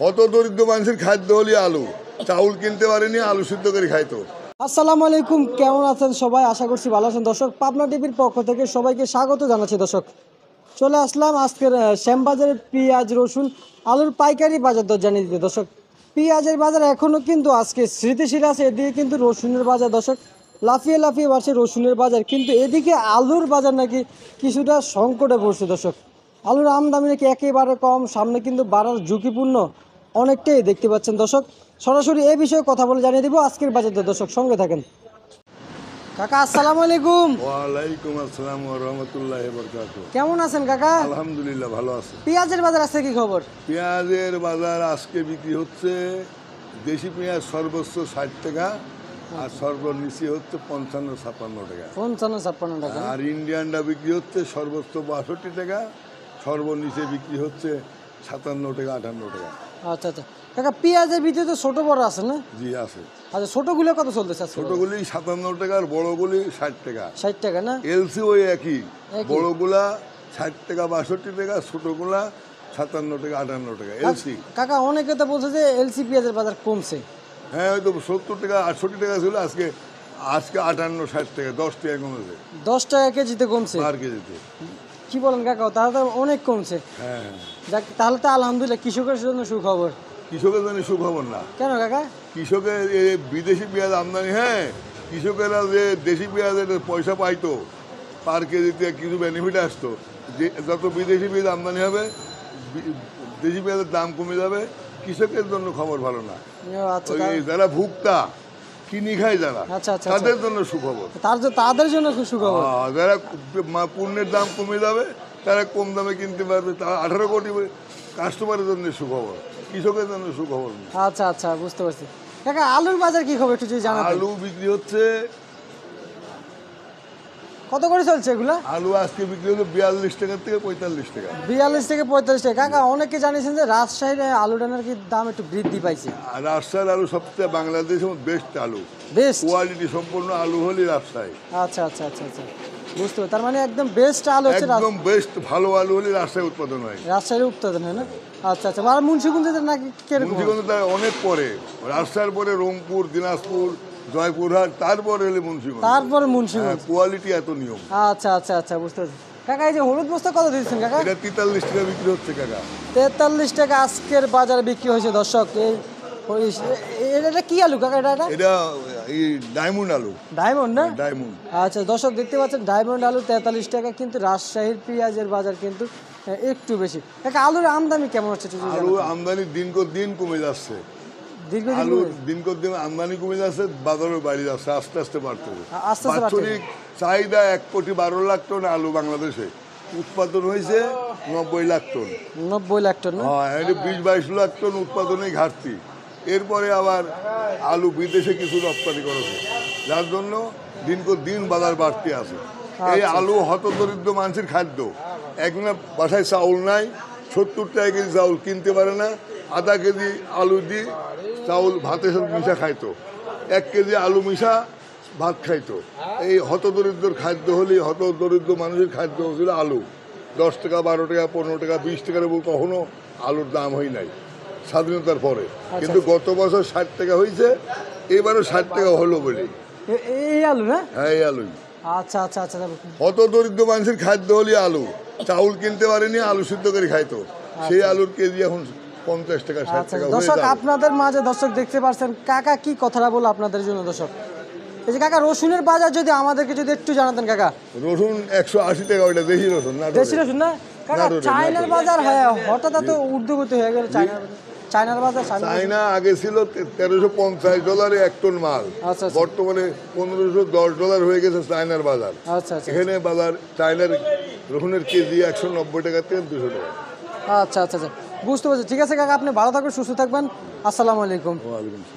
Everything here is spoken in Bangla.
হত দরিদ্র মানুষের খাদ্য হলি আলু। চাউল কিনতে পারেনি, আলু সিদ্ধ করে খাইতো। আসসালামু আলাইকুম, কেমন আছেন সবাই? আশা করছি ভালো আছেন দর্শক। পাবনা টিভির পক্ষ থেকে সবাইকে স্বাগত জানাচ্ছি দর্শক। চলে আসলাম আজকের শ্যামবাজারের পেঁয়াজ, রসুন, আলুর পাইকারি বাজার দর জানিয়ে দিতে দর্শক। পেঁয়াজের বাজার এখনও কিন্তু আজকে স্থিতিশীল আছে, এদিকে কিন্তু রসুনের বাজার দর্শক লাফিয়ে লাফিয়ে বাড়ছে রসুনের বাজার, কিন্তু এদিকে আলুর বাজার নাকি কিছুটা সংকটে পড়ছে দর্শক। আলুর আমদানি নাকি একেবারে কম, সামনে কিন্তু বাড়ার ঝুঁকিপূর্ণ অনেকটাই দেখতে পাচ্ছেন দর্শক। সরাসরি এই বিষয়ে কথা বলে জানিয়ে দিব আজকের বাজার দর দর্শক, সঙ্গে থাকেন। কাকা আসসালামু আলাইকুম। ওয়ালাইকুম আসসালাম ওয়া রাহমাতুল্লাহি ওয়া বারাকাতুহু। কেমন আছেন কাকা? আলহামদুলিল্লাহ ভালো আছে। পেঁয়াজের বাজার আছে কি খবর? পেঁয়াজের বাজার আজকে বিক্রি হচ্ছে দেশি পেঁয়াজ সর্বোচ্চ 60 টাকা আর সর্বনিচে হচ্ছে 55-56 টাকা। 55-56 টাকা। আর ইন্ডিয়ানটা বিক্রি হচ্ছে সর্বোচ্চ 62 টাকা, সর্বনিচে বিক্রি হচ্ছে 57 টাকা 58 টাকা। আচ্ছা আচ্ছা কাকা, পেঁয়াজের ভিতরে তো ছোট বড় আছে না? জি আছে। আচ্ছা, ছোটগুলো কত চলতেছে আজকে? ছোটগুলি 57 টাকা আর বড়গুলি 60 টাকা। 60 টাকা না? এলসি ওই একই, বড়গুলা 60 টাকা 62 টাকা, ছোটগুলা 57 টাকা 58 টাকা এলসি। কাকা অনেকে তো বলছে যে এলসি পেঁয়াজের বাজার কমছে। হ্যাঁ, হয়তো 70 টাকা 68 টাকা ছিল, আজকে 58-60 টাকা, 10 টাকা কমেছে। 10 টাকা কেজিতে কমছে পার কেজিতে। কি বলেন কাকা? তাহলে তো অনেক কমছে। হ্যাঁ, যাক, তাহলে তো আলহামদুলিল্লাহ, কৃষকের জন্য সুখবর। কৃষকের জন্য সুখবর না। কেন কাকা? কৃষকের এই বিদেশি পেঁয়াজ আমদানি, হ্যাঁ কৃষকেরা যে দেশি পেঁয়াজের পয়সা পাইতো, পার কেজিতে কিছু বেনিফিট আসতো, যে যত বিদেশি পেঁয়াজ আমদানি হবে দেশি পেঁয়াজের দাম কমে যাবে। কৃষকের জন্য খবর ভালো না। আচ্ছা, ওই যারা ভুক্তা কিনি খায় যারা, আচ্ছা আচ্ছা তাদের জন্য সুখবর। তাদের জন্য খুব সুখবর। যারা পণ্যের দাম কমে যাবে তারা কম দামে কিনতে পারবে, তারা 18 কোটি কাস্টমারের জন্য সুখবর, কৃষকের জন্য সুখবর না। আচ্ছা আচ্ছা, বুঝতে পারছি। কাকা আলুর বাজার কি খবর একটু যদি জানাতেন। আলু বিক্রি হচ্ছে, কত করে চলছে এগুলা? আলু আজকে বিক্রি হলো 42 টাকা থেকে 45 টাকা। 42 থেকে 45 টাকা। কাকা অনেকে জানিয়েছেন যে রাজশাহীর আলুটার নাকি দাম একটু বৃদ্ধি পাইছে। আর রাজশাহীর আলু সবচেয়ে বাংলাদেশের বেস্ট আলু, বেস্ট কোয়ালিটি সম্পূর্ণ আলু হলি রাজশাহী। আচ্ছা আচ্ছা আচ্ছা আচ্ছা, বুঝতে পারি। তার মানে একদম বেস্ট আলু হচ্ছে একদম বেস্ট ভালো আলু হলি রাজশাহী উৎপাদন হয়, রাজশাহীর উৎপাদন হয় না? আচ্ছা আচ্ছা। আর মুন্সিগঞ্জের নাকি কিরকম? মুন্সিগঞ্জ তার অনেক পরে, রাজশাহীর পরে রংপুর, দিনাজপুর, জয়পুরহাট, তারপরে হলে মুন্সিগঞ্জ, তারপরে মুন্সিগঞ্জ। কোয়ালিটি এত নিয়ম। আচ্ছা আচ্ছা আচ্ছা, বুঝতে পারছি। কাকা এই যে হলুদ বস্তা কত দিচ্ছেন কাকা? এটা 43 টাকা বিক্রি হচ্ছে কাকা। 43 টাকা আজকের বাজারে বিক্রি হয়েছে দর্শক। এটা কি আলু কাকা? এটা এই ডায়মন্ড আলু। ডায়মন্ড না? ডায়মন্ড। আচ্ছা দর্শক, দেখতে পাচ্ছেন ডায়মন্ড আলু 43 টাকা, কিন্তু রাজশাহীর পেঁয়াজের বাজার কিন্তু একটু বেশি। কাকা আলুর আমদানি কেমন হচ্ছে? আলু আমদানি দিন কমে যাচ্ছে। আলু দিন আমদানি কমে যাচ্ছে, বাজারও বাড়ি যাচ্ছে, আস্তে আস্তে বাড়তেছে। বাৎসরিক চাহিদা 1,12,00,000 টন আলু বাংলাদেশে উৎপাদন হয়েছে 90 লাখ টন। 90 লাখ টন? হ্যাঁ, 20-22 লাখ টন উৎপাদনে ঘাটতি। এরপরে আবার আলু বিদেশে কিছু রপ্তানি করেছে, যার জন্য দিন বাজার বাড়তি আছে। এই আলু হতদরিদ্র মানুষের খাদ্য। একজনের বাসায় চাউল নাই, 70 টাকা কেজি চাউল কিনতে পারে না, আধা কেজি আলু দিয়ে চাউল ভাতের সাথে মিশা খাইতো, 1 কেজি আলু মিশা ভাত খাইতো। এই হতদরিদ্র খাদ্য হলে, হতদরিদ্র মানুষের খাদ্য হচ্ছিল আলু। 10 টাকা 12 টাকা 15 টাকা 20 টাকার উপর কখনো আলুর দাম হয় নাই স্বাধীনতার পরে, কিন্তু গত বছর 60 টাকা হয়েছে, এবারও 60 টাকা হলো বলে। এই আলু না? হ্যাঁ, এই আলুই। আচ্ছা আচ্ছা আচ্ছা। হতদরিদ্র মানুষের খাদ্য হলে আলু। চাউল কিনতে পারেনি, আলু সিদ্ধ করে খাইতো, সেই আলুর কেজি এখন 50 টাকা 60 টাকা হয়ে দর্শক যায়। আপনাদের মাঝে দর্শক দেখতে পাচ্ছেন কাকা কি কথাটা বলে আপনাদের জন্য দর্শক। এই যে কাকা রসুনের বাজার যদি আমাদেরকে যদি একটু জানাতেন কাকা। রসুন 180 টাকা, ওইটা দেশি রসুন না? দেশি রসুন না কাকা? চায়নার বাজার হঠাৎ এত ঊর্ধ্বগতি হয়ে গেল চায়নার বাজার। চায়না আগে ছিল $1350 1 টন মাল, বর্তমানে $1510 হয়ে গেছে চায়নার বাজার। আচ্ছা আচ্ছা, এখানে বাজার চায়নার রসুনের কেজি 190 টাকা থেকে 200 টাকা। আচ্ছা আচ্ছা আচ্ছা, বুঝতে পারছি। ঠিক আছে কাকা, আপনি ভালো থাকবেন, সুস্থ থাকবেন। আসসালামু আলাইকুম। ওয়ালাইকুম আসসালাম।